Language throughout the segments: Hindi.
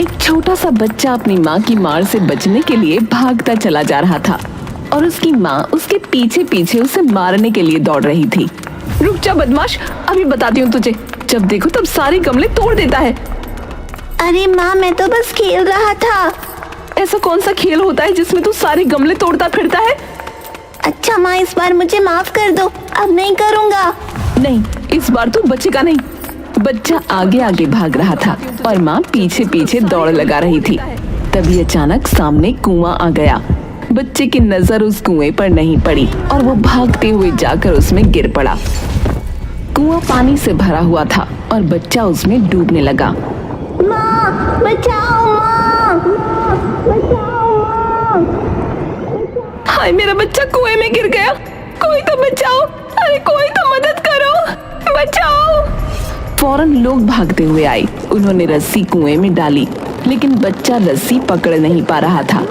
एक छोटा सा बच्चा अपनी माँ की मार से बचने के लिए भागता चला जा रहा था और उसकी माँ उसके पीछे पीछे उसे मारने के लिए दौड़ रही थी। रुक जा बदमाश, अभी बताती हूँ तुझे। जब देखो तब सारे गमले तोड़ देता है। अरे माँ, मैं तो बस खेल रहा था। ऐसा कौन सा खेल होता है जिसमें तू सारे गमले तोड़ता फिरता है? अच्छा माँ, इस बार मुझे माफ कर दो, अब नहीं करूँगा। नहीं, इस बार तू बचेगा नहीं। बच्चा आगे आगे भाग रहा था और माँ पीछे पीछे दौड़ लगा रही थी। तभी अचानक सामने कुआं आ गया। बच्चे की नजर उस कुएं पर नहीं पड़ी और वो भागते हुए जाकर उसमें गिर पड़ा। कुआं पानी से भरा हुआ था और बच्चा उसमें डूबने लगा। माँ बचाओ, माँ बचाओ, माँ। हाय, मेरा बच्चा कुएं में गिर गया। कोई तो बचाओ, अरे कोई तो मदद करो, बचाओ। फौरन लोग भागते हुए आए। उन्होंने रस्सी कुएं में डाली, लेकिन बच्चा रस्सी पकड़ नहीं पा रहा था।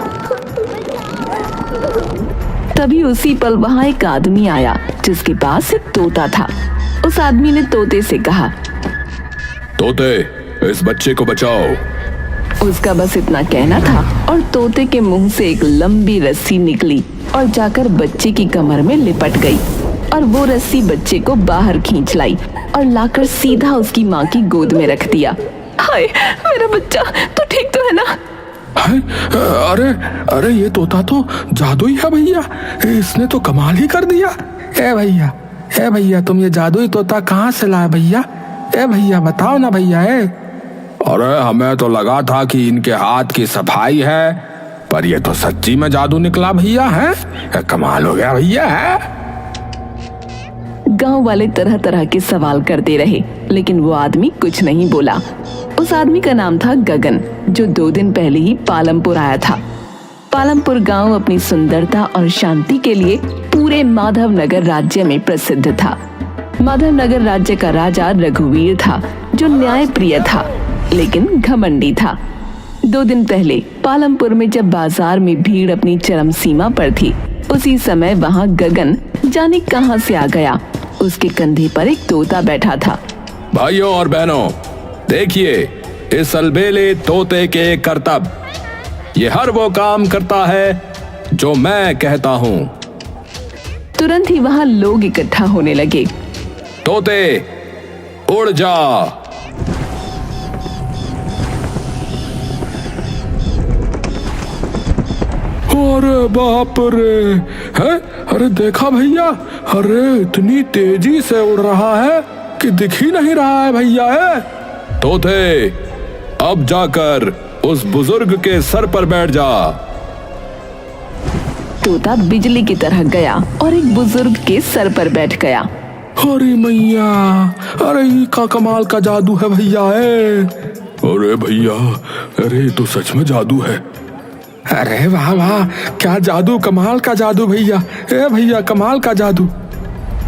तभी उसी पल वहां एक आदमी आया जिसके पास एक तोता था। उस आदमी ने तोते से कहा, तोते, इस बच्चे को बचाओ। उसका बस इतना कहना था और तोते के मुंह से एक लंबी रस्सी निकली और जाकर बच्चे की कमर में लिपट गई और वो रस्सी बच्चे को बाहर खींच लाई और लाकर सीधा उसकी माँ की गोद में रख दिया। हाय, मेरा बच्चा, तू ठीक तो है ना? अरे अरे, ये तोता तो जादुई है भैया, इसने तो कमाल ही कर दिया। ए भैया, तुम ये जादुई तोता कहाँ से लाए भैया? ए भैया, बताओ ना भैया। अरे हमें तो लगा था कि इनके हाथ की सफाई है, पर ये तो सच्ची में जादू निकला भैया। है कमाल हो गया भैया। है गांव वाले तरह तरह के सवाल करते रहे, लेकिन वो आदमी कुछ नहीं बोला। उस आदमी का नाम था गगन, जो 2 दिन पहले ही पालमपुर आया था। पालमपुर गांव अपनी सुंदरता और शांति के लिए पूरे माधवनगर राज्य में प्रसिद्ध था। माधवनगर राज्य का राजा रघुवीर था, जो न्याय प्रिय था लेकिन घमंडी था। 2 दिन पहले पालमपुर में जब बाजार में भीड़ अपनी चरम सीमा पर थी, उसी समय वहां गगन जाने कहां से आ गया। उसके कंधे पर एक तोता बैठा था। भाइयों और बहनों, देखिए इस अलबेले तोते के करतब। ये हर वो काम करता है जो मैं कहता हूँ। तुरंत ही वहां लोग इकट्ठा होने लगे। तोते, उड़ जा। अरे बाप रे, है? अरे देखा भैया, अरे इतनी तेजी से उड़ रहा है कि दिख ही नहीं रहा है भैया। है तोते, अब जाकर उस बुजुर्ग के सर पर बैठ जा। तोता बिजली की तरह गया और एक बुजुर्ग के सर पर बैठ गया। अरे मैया, अरे का कमाल का जादू है भैया। अरे भैया, अरे तो सच में जादू है। अरे वाह वाह, क्या जादू, कमाल का जादू भैया। भैया, कमाल का जादू।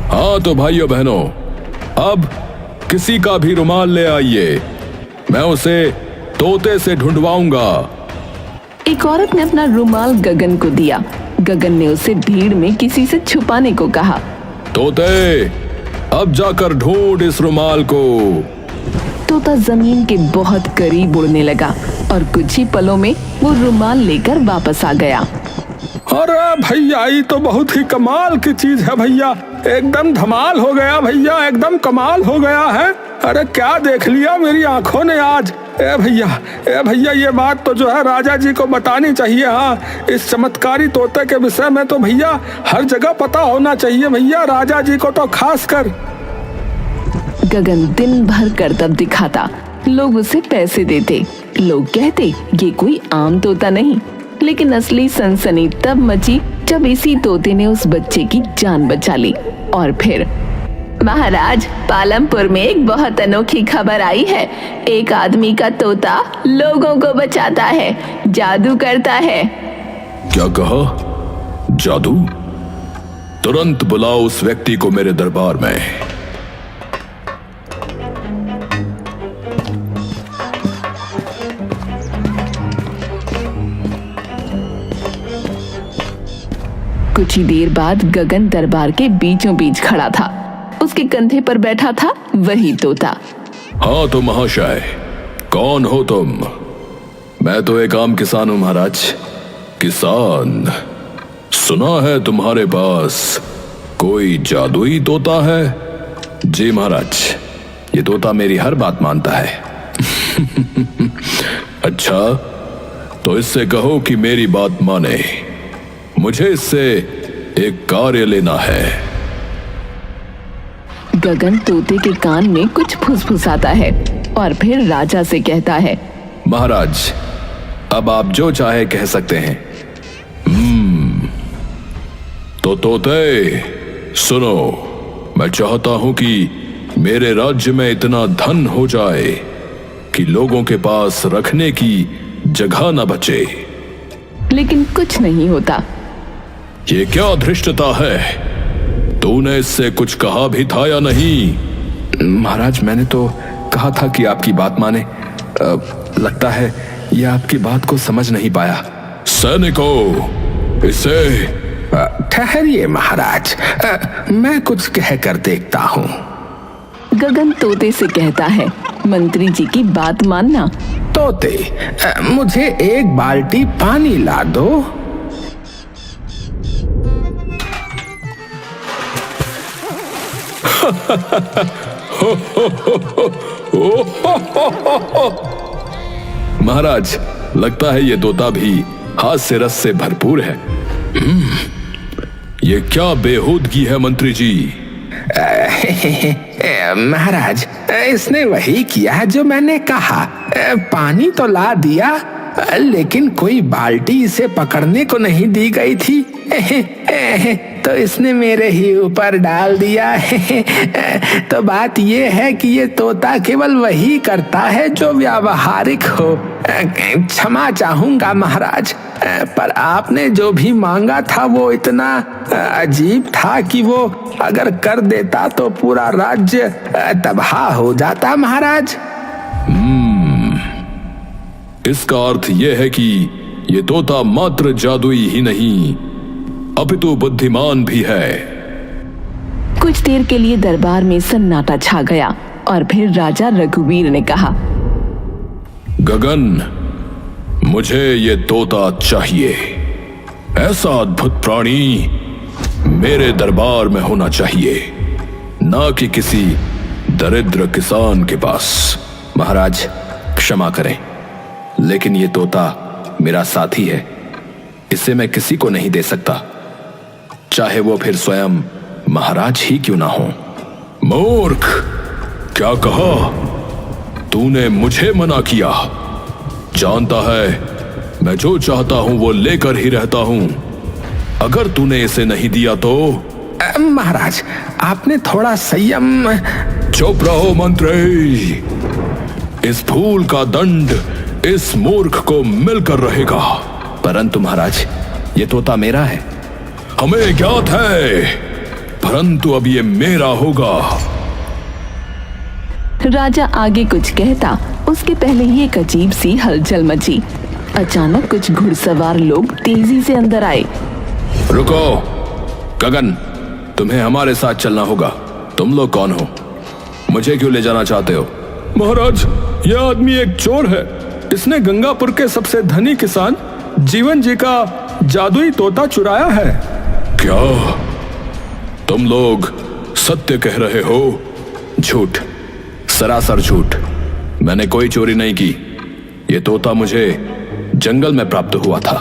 हाँ तो भाइयों बहनों, अब किसी का भी रुमाल ले आइए, मैं उसे तोते से ढूंढवाऊंगा। एक औरत ने अपना रुमाल गगन को दिया। गगन ने उसे भीड़ में किसी से छुपाने को कहा। तोते, अब जाकर ढूंढ इस रुमाल को। तोता जमीन के बहुत करीब उड़ने लगा और कुछ ही पलों में वो रुमाल लेकर वापस आ गया। अरे भैया, ये तो बहुत ही कमाल की चीज है भैया, एकदम धमाल हो गया भैया, एकदम कमाल हो गया है। अरे क्या देख लिया मेरी आंखों ने आज। ए भैया, ये बात तो जो है राजा जी को बतानी चाहिए। हाँ, इस चमत्कारी तोते के विषय में तो भैया हर जगह पता होना चाहिए भैया, राजा जी को तो खास कर। गगन दिन भर करतब दिखाता, लोग उसे पैसे देते। लोग कहते ये कोई आम तोता नहीं, लेकिन असली सनसनी तब मची जब इसी तोते ने उस बच्चे की जान बचा ली। और फिर, महाराज, पालमपुर में एक बहुत अनोखी खबर आई है। एक आदमी का तोता लोगों को बचाता है, जादू करता है। क्या कहा? जादू? तुरंत बुलाओ उस व्यक्ति को मेरे दरबार में। कुछ ही देर बाद गगन दरबार के बीचों बीच खड़ा था। उसके कंधे पर बैठा था वही तोता। हाँ तो महाशय, कौन हो तुम? मैं तो एक आम किसान हूं महाराज। किसान? सुना है तुम्हारे पास कोई जादुई तोता है? जी महाराज, ये तोता मेरी हर बात मानता है। अच्छा, तो इससे कहो कि मेरी बात माने। मुझे इससे एक कार्य लेना है। गगन तोते के कान में कुछ फुसफुसाता है और फिर राजा से कहता है, महाराज, अब आप जो चाहे कह सकते हैं। तो तोते सुनो, मैं चाहता हूं कि मेरे राज्य में इतना धन हो जाए कि लोगों के पास रखने की जगह न बचे। लेकिन कुछ नहीं होता। ये क्या धृष्टता है? तूने इससे कुछ कहा भी था या नहीं? महाराज, मैंने तो कहा था कि आपकी बात माने। लगता है यह आपकी बात को समझ नहीं पाया। सैनिकों, इसे ठहरिए महाराज, मैं कुछ कह कर देखता हूँ। गगन तोते से कहता है, मंत्री जी की बात मानना। तोते, मुझे एक बाल्टी पानी ला दो। महाराज, लगता है ये तोता भी हास्य रस से भरपूर है। ये क्या बेहूदगी है मंत्री जी? महाराज, इसने वही किया जो मैंने कहा। पानी तो ला दिया, लेकिन कोई बाल्टी इसे पकड़ने को नहीं दी गई थी, तो इसने मेरे ही ऊपर डाल दिया। तो बात ये है कि ये तोता केवल वही करता है जो व्यावहारिक हो। क्षमा चाहूंगा महाराज, पर आपने जो भी मांगा था वो इतना अजीब था कि वो अगर कर देता तो पूरा राज्य तबाह हो जाता महाराज। इसका अर्थ यह है कि ये तोता मात्र जादुई ही नहीं, अपितु बुद्धिमान भी है। कुछ देर के लिए दरबार में सन्नाटा छा गया और फिर राजा रघुवीर ने कहा, गगन, मुझे ये तोता चाहिए। ऐसा अद्भुत प्राणी मेरे दरबार में होना चाहिए, ना कि किसी दरिद्र किसान के पास। महाराज, क्षमा करें, लेकिन ये तोता मेरा साथी है। इसे मैं किसी को नहीं दे सकता, चाहे वो फिर स्वयं महाराज ही क्यों ना हो। मूर्ख, क्या कहा? तूने मुझे मना किया। जानता है मैं जो चाहता हूं वो लेकर ही रहता हूं। अगर तूने इसे नहीं दिया तो? महाराज, आपने थोड़ा संयम। चुप रहो मंत्री। इस भूल का दंड इस मूर्ख को मिलकर रहेगा। परंतु महाराज, ये तोता मेरा है। हमें ज्ञात है, परंतु अब ये मेरा होगा। राजा आगे कुछ कहता उसके पहले ही एक अजीब सी हलचल मची। अचानक कुछ घुड़सवार लोग तेजी से अंदर आए। रुको गगन, तुम्हें हमारे साथ चलना होगा। तुम लोग कौन हो? मुझे क्यों ले जाना चाहते हो? महाराज, यह आदमी एक चोर है। इसने गंगापुर के सबसे धनी किसान जीवन जी का जादुई तोता चुराया है। क्या तुम लोग सत्य कह रहे हो? झूठ, सरासर झूठ। मैंने कोई चोरी नहीं की। ये तोता मुझे जंगल में प्राप्त हुआ था।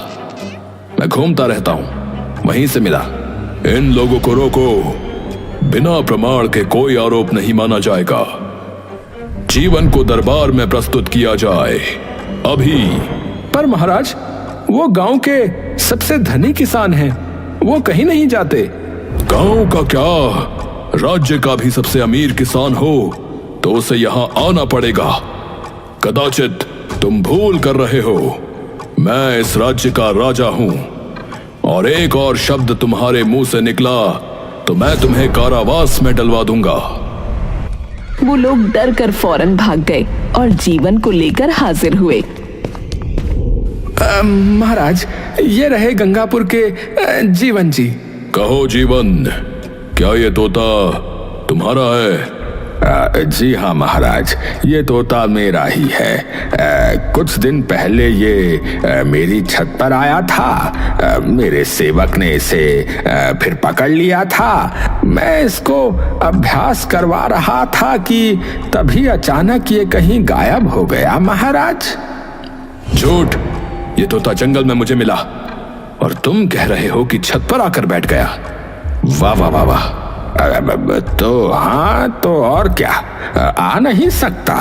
मैं घूमता रहता हूं, वहीं से मिला। इन लोगों को रोको। बिना प्रमाण के कोई आरोप नहीं माना जाएगा। जीवन को दरबार में प्रस्तुत किया जाए अभी। पर महाराज, वो गांव के सबसे धनी किसान हैं, वो कहीं नहीं जाते। गांव का क्या, राज्य का भी सबसे अमीर किसान हो तो उसे यहां आना पड़ेगा। कदाचित तुम भूल कर रहे हो, मैं इस राज्य का राजा हूं, और एक और शब्द तुम्हारे मुंह से निकला तो मैं तुम्हें कारावास में डलवा दूंगा। वो लोग डर कर फौरन भाग गए और जीवन को लेकर हाजिर हुए। महाराज, ये रहे गंगापुर के जीवन जी। कहो जीवन, क्या ये तोता तुम्हारा है? जी हाँ महाराज, ये तोता मेरा ही है। कुछ दिन पहले ये मेरी छत पर आया था। मेरे सेवक ने इसे फिर पकड़ लिया था। मैं इसको अभ्यास करवा रहा था कि तभी अचानक ये कहीं गायब हो गया महाराज। झूठ, ये तोता जंगल में मुझे मिला और तुम कह रहे हो कि छत पर आकर बैठ गया। वाह वाह वाह वाह। तो हाँ, तो और क्या, आ नहीं सकता।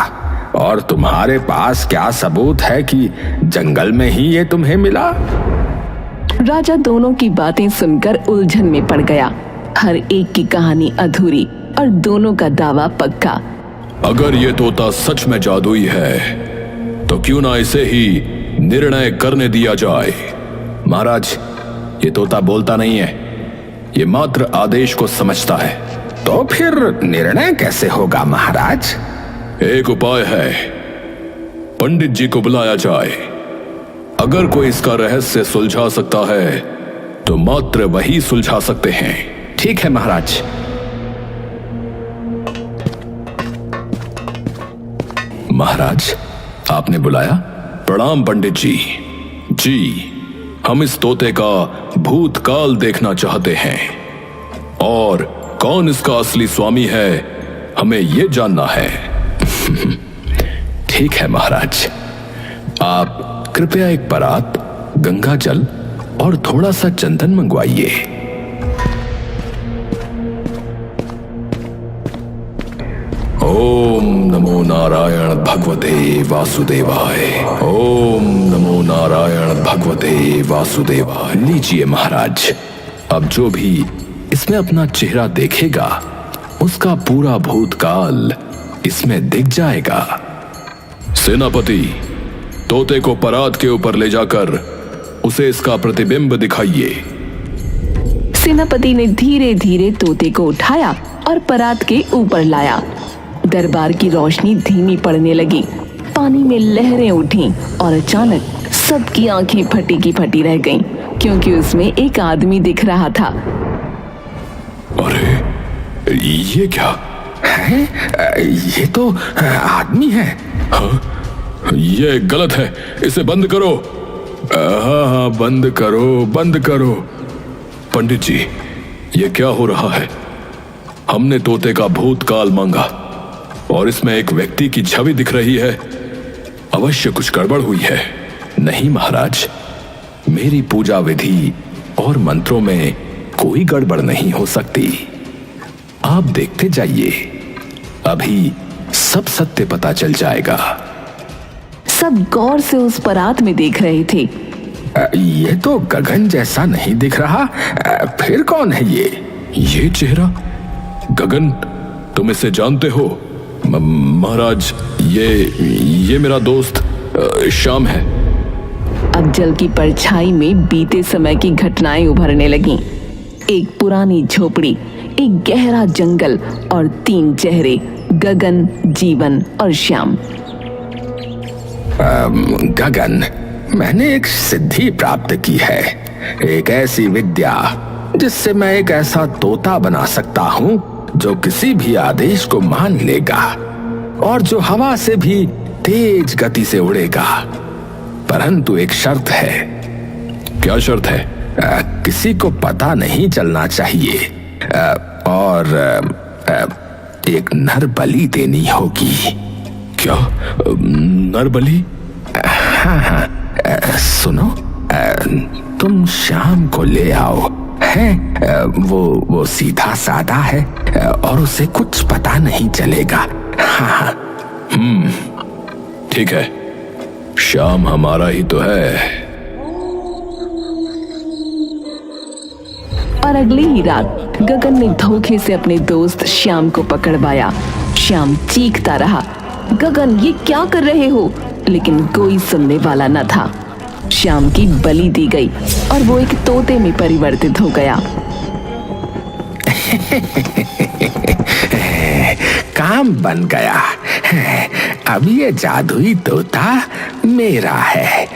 और तुम्हारे पास क्या सबूत है कि जंगल में ही ये तुम्हें मिला? राजा दोनों की बातें सुनकर उलझन में पड़ गया। हर एक की कहानी अधूरी और दोनों का दावा पक्का। अगर ये तोता सच में जादुई है तो क्यों ना इसे ही निर्णय करने दिया जाए। महाराज, ये तोता बोलता नहीं है, ये मात्र आदेश को समझता है। तो फिर निर्णय कैसे होगा महाराज? एक उपाय है, पंडित जी को बुलाया जाए। अगर कोई इसका रहस्य सुलझा सकता है तो मात्र वही सुलझा सकते हैं। ठीक है महाराज। महाराज, आपने बुलाया? प्रणाम पंडित जी। जी, हम इस तोते का भूतकाल देखना चाहते हैं और कौन इसका असली स्वामी है हमें यह जानना है। ठीक है महाराज, आप कृपया एक परात, गंगा जल और थोड़ा सा चंदन मंगवाइए। ओम नमो नारायण भगवते वासुदेवाय। ओम नमो नारायण भगवते वासुदेवाय। लीजिए महाराज, अब जो भी इसमें अपना चेहरा देखेगा उसका पूरा भूतकाल इसमें दिख जाएगा। सेनापति, तोते को परात के ऊपर ले जाकर उसे इसका प्रतिबिंब दिखाइए। सेनापति ने धीरे धीरे तोते को उठाया और परात के ऊपर लाया। दरबार की रोशनी धीमी पड़ने लगी, पानी में लहरें उठी और अचानक सबकी आंखें फटी की फटी रह गईं, क्योंकि उसमें एक आदमी दिख रहा था। अरे, ये क्या है? ये तो आदमी है। हाँ, ये गलत है, इसे बंद करो। हाँ हाँ, बंद करो, बंद करो। पंडित जी, ये क्या हो रहा है? हमने तोते का भूतकाल मांगा और इसमें एक व्यक्ति की छवि दिख रही है। अवश्य कुछ गड़बड़ हुई है। नहीं महाराज, मेरी पूजा विधि और मंत्रों में कोई गड़बड़ नहीं हो सकती। आप देखते जाइए, अभी सब सत्य पता चल जाएगा। सब गौर से उस परात में देख रहे थे। ये तो गगन जैसा नहीं दिख रहा। फिर कौन है ये चेहरा? गगन, तुम इसे जानते हो? महाराज, ये मेरा दोस्त श्याम है। अब जल की परछाई में बीते समय की घटनाएं उभरने लगीं। एक पुरानी झोपड़ी, एक गहरा जंगल और 3 चेहरे, गगन, जीवन और श्याम। गगन, मैंने एक सिद्धि प्राप्त की है, एक ऐसी विद्या जिससे मैं एक ऐसा तोता बना सकता हूँ जो किसी भी आदेश को मान लेगा और जो हवा से भी तेज गति से उड़ेगा। परंतु एक शर्त है। क्या शर्त है? किसी को पता नहीं चलना चाहिए और एक नर बलि देनी होगी। क्या? नर बलि? हाँ, सुनो, तुम शाम को ले आओ। है वो सीधा साधा है और उसे कुछ पता नहीं चलेगा। हाँ। ठीक है, शाम हमारा ही तो है। और अगली ही रात गगन ने धोखे से अपने दोस्त श्याम को पकड़वाया। श्याम चीखता रहा, गगन ये क्या कर रहे हो? लेकिन कोई सुनने वाला न था। श्याम की बलि दी गई और वो एक तोते में परिवर्तित हो गया। काम बन गया। अब ये जादुई तोता मेरा है।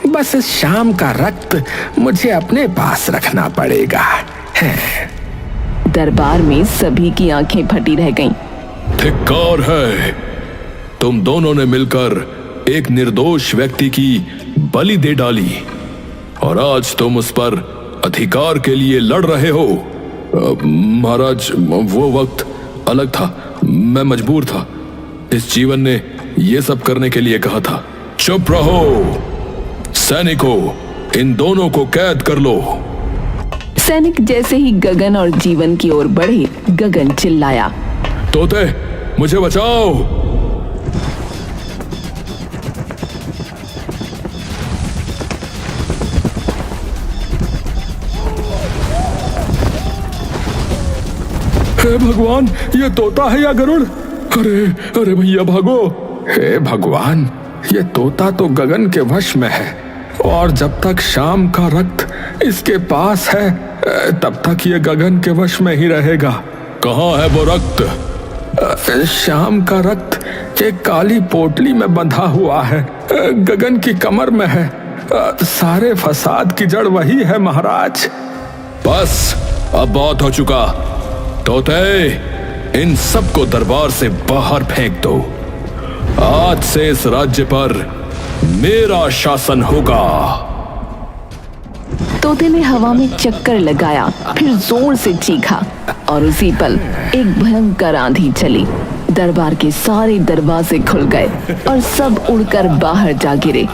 बस इस शाम का रक्त मुझे अपने पास रखना पड़ेगा। दरबार में सभी की आंखें फटी रह गईं। धिक्कार है, तुम दोनों ने मिलकर एक निर्दोष व्यक्ति की बलि दे डाली और आज तुम उस पर अधिकार के लिए लड़ रहे हो। महाराज, वो वक्त अलग था, मैं मजबूर था, इस जीवन ने ये सब करने के लिए कहा था। चुप रहो, सैनिकों, इन दोनों को कैद कर लो। सैनिक जैसे ही गगन और जीवन की ओर बढ़े, गगन चिल्लाया, तोते, मुझे बचाओ। हे भगवान, ये तोता है या गरुड़? अरे अरे भैया भागो। हे भगवान, ये तोता तो गगन के वश में है और जब तक शाम का रक्त इसके पास है तब तक ये गगन के वश में ही रहेगा। कहाँ है वो रक्त? शाम का रक्त एक काली पोटली में बंधा हुआ है, गगन की कमर में है। सारे फसाद की जड़ वही है महाराज। बस, अब बहुत हो चुका। तोते, इन सबको दरबार से बाहर फेंक दो। आज से इस राज्य पर मेरा शासन होगा। तोते ने हवा में चक्कर लगाया, फिर जोर से चीखा और उसी पल एक भयंकर आंधी चली। दरबार के सारे दरवाजे खुल गए और सब उड़कर बाहर जा गिरे।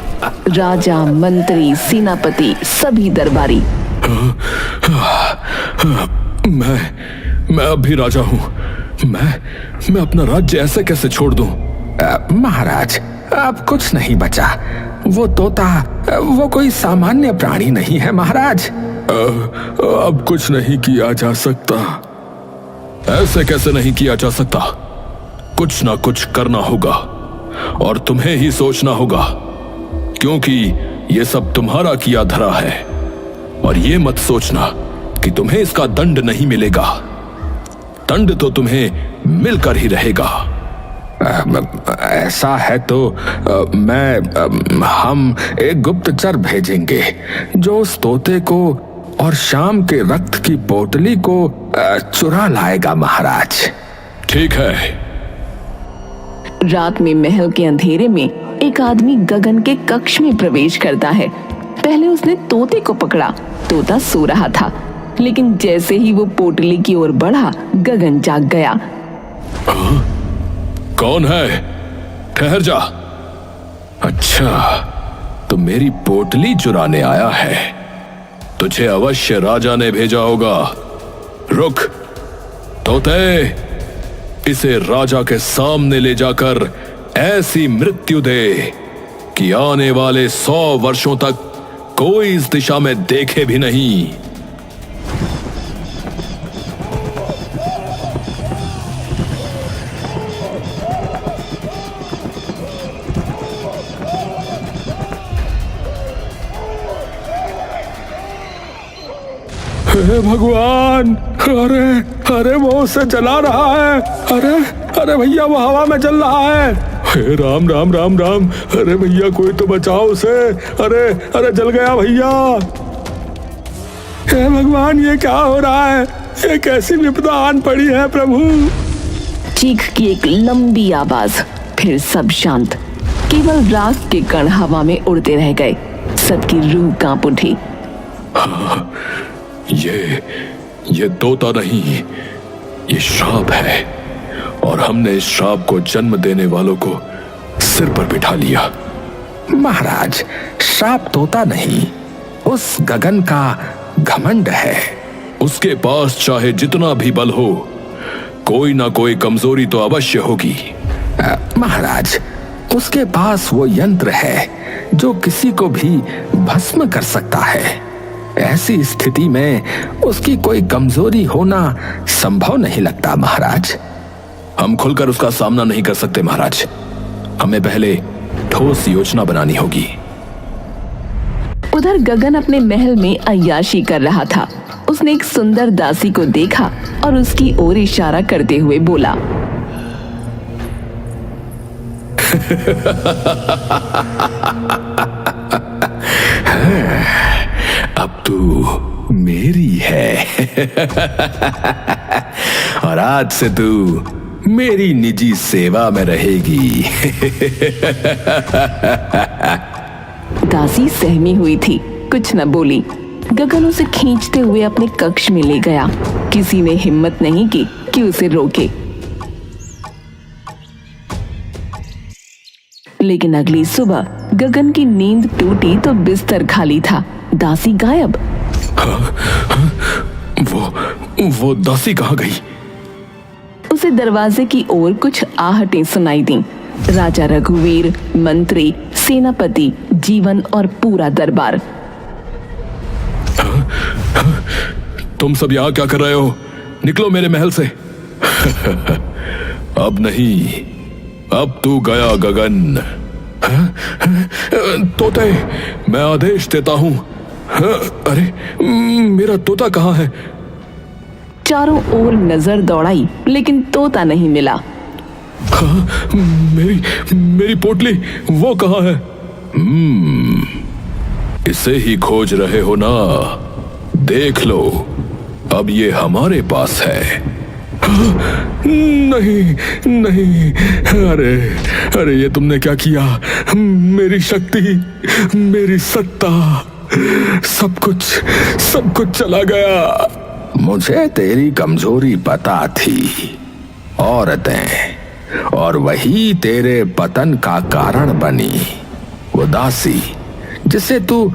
राजा, मंत्री, सेनापति, सभी दरबारी। मैं अब भी राजा हूं। मैं अपना राज्य ऐसे कैसे छोड़ दूं? महाराज, अब कुछ नहीं बचा। वो तोता वो कोई सामान्य प्राणी नहीं है महाराज। अब कुछ नहीं किया जा सकता। ऐसे कैसे नहीं किया जा सकता? कुछ ना कुछ करना होगा और तुम्हें ही सोचना होगा, क्योंकि ये सब तुम्हारा किया धरा है। और ये मत सोचना कि तुम्हें इसका दंड नहीं मिलेगा। दंड तो तुम्हें मिलकर ही रहेगा। ऐसा है तो हम एक गुप्तचर भेजेंगे जो उस तोते को और शाम के रक्त की पोटली को चुरा लाएगा महाराज। ठीक है। रात में महल के अंधेरे में एक आदमी गगन के कक्ष में प्रवेश करता है। पहले उसने तोते को पकड़ा। तोता सो रहा था, लेकिन जैसे ही वो पोटली की ओर बढ़ा, गगन जाग गया। कौन है? ठहर जा। अच्छा, तो मेरी पोटली चुराने आया है। तुझे अवश्य राजा ने भेजा होगा। रुक तोते, इसे राजा के सामने ले जाकर ऐसी मृत्यु दे कि आने वाले 100 वर्षों तक कोई इस दिशा में देखे भी नहीं। हे भगवान, अरे अरे वो उसे जला रहा है। अरे अरे भैया, वो हवा में जल रहा है। हे राम राम राम राम। अरे भैया, कोई तो बचाओ उसे। अरे अरे जल गया भैया। हे भगवान, ये क्या हो रहा है? ये कैसी विपदा आन पड़ी है प्रभु। चीख की एक लंबी आवाज, फिर सब शांत। केवल राख के कण हवा में उड़ते रह गए। सबकी रूह कांप उठी। ये तोता नहीं, ये श्राप है और हमने इस श्राप को जन्म देने वालों को सिर पर बिठा लिया। महाराज, श्राप तोता नहीं, उस गगन का घमंड है। उसके पास चाहे जितना भी बल हो, कोई ना कोई कमजोरी तो अवश्य होगी। महाराज, उसके पास वो यंत्र है जो किसी को भी भस्म कर सकता है। ऐसी स्थिति में उसकी कोई कमजोरी होना संभव नहीं लगता महाराज। हम खुलकर उसका सामना नहीं कर सकते महाराज। हमें पहले ठोस योजना बनानी होगी। उधर गगन अपने महल में अय्याशी कर रहा था। उसने एक सुंदर दासी को देखा और उसकी ओर इशारा करते हुए बोला, अब तू मेरी है और आज से तू मेरी निजी सेवा में रहेगी। दासी सहमी हुई थी, कुछ न बोली। गगन उसे खींचते हुए अपने कक्ष में ले गया। किसी ने हिम्मत नहीं की कि उसे रोके। लेकिन अगली सुबह गगन की नींद टूटी तो बिस्तर खाली था, दासी गायब। वो दासी कहाँ गई? उसे दरवाजे की ओर कुछ आहटें सुनाई दी। राजा रघुवीर, मंत्री, सेनापति, जीवन और पूरा दरबार। तुम सब यहाँ क्या कर रहे हो? निकलो मेरे महल से। अब नहीं, अब तू गया गगन। तोते, मैं आदेश देता हूं। अरे मेरा तोता कहाँ है? चारों ओर नजर दौड़ाई लेकिन तोता नहीं मिला। मेरी पोटली, वो कहाँ है? इसे ही खोज रहे हो ना? देख लो, अब ये हमारे पास है। नहीं नहीं, अरे ये तुमने क्या किया? मेरी शक्ति, मेरी सत्ता, सब कुछ चला गया। मुझे तेरी कमजोरी पता थी, औरतें, और वही तेरे पतन का कारण बनी। वो दासी जिसे तू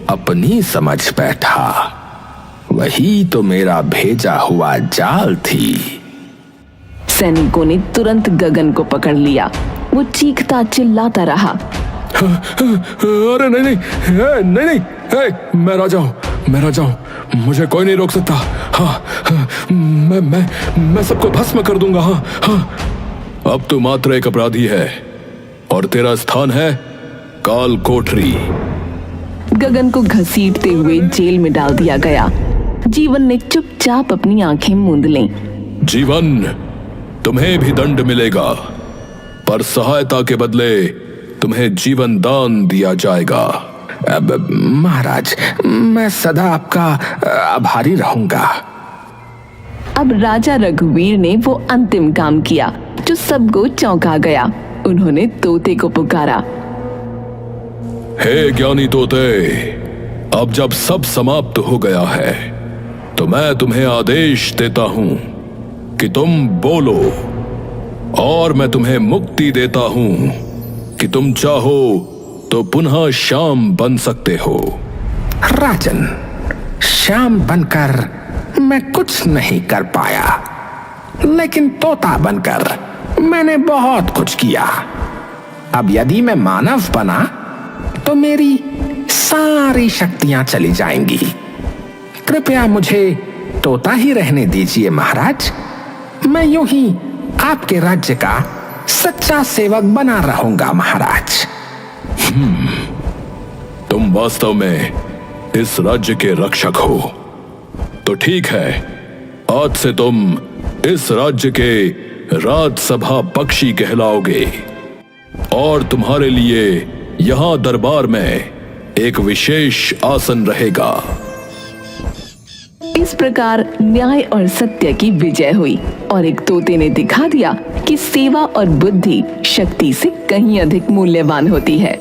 अपनी समझ बैठा, वही तो मेरा भेजा हुआ जाल थी। सैनिकों ने तुरंत गगन को पकड़ लिया। वो चीखता चिल्लाता रहा। अरे नहीं, मैं राजा हूं, मुझे कोई नहीं रोक सकता। हाँ, मैं सबको भस्म कर दूंगा। हाँ। अब तू मात्र एक अपराधी है और तेरा स्थान है काल कोठरी। गगन को घसीटते हुए जेल में डाल दिया गया। जीवन ने चुपचाप अपनी आंखें मूंद लीं। जीवन, तुम्हें भी दंड मिलेगा, पर सहायता के बदले तुम्हें जीवन दान दिया जाएगा। अब महाराज, मैं सदा आपका आभारी रहूंगा। अब राजा रघुवीर ने वो अंतिम काम किया जो सबको चौंका गया। उन्होंने तोते को पुकारा। हे ज्ञानी तोते, अब जब सब समाप्त हो गया है तो मैं तुम्हें आदेश देता हूं कि तुम बोलो, और मैं तुम्हें मुक्ति देता हूं कि तुम चाहो तो पुनः शाम बन सकते हो। राजन, शाम बनकर मैं कुछ नहीं कर पाया, लेकिन तोता बनकर मैंने बहुत कुछ किया। अब यदि मैं मानव बना तो मेरी सारी शक्तियां चली जाएंगी। कृपया मुझे तोता ही रहने दीजिए महाराज। मैं यूं ही आपके राज्य का सच्चा सेवक बना रहूंगा महाराज। तुम वास्तव में इस राज्य के रक्षक हो, तो ठीक है, आज से तुम इस राज्य के राजसभा पक्षी कहलाओगे, और तुम्हारे लिए यहां दरबार में एक विशेष आसन रहेगा। इस प्रकार न्याय और सत्य की विजय हुई और एक तोते ने दिखा दिया कि सेवा और बुद्धि शक्ति से कहीं अधिक मूल्यवान होती है।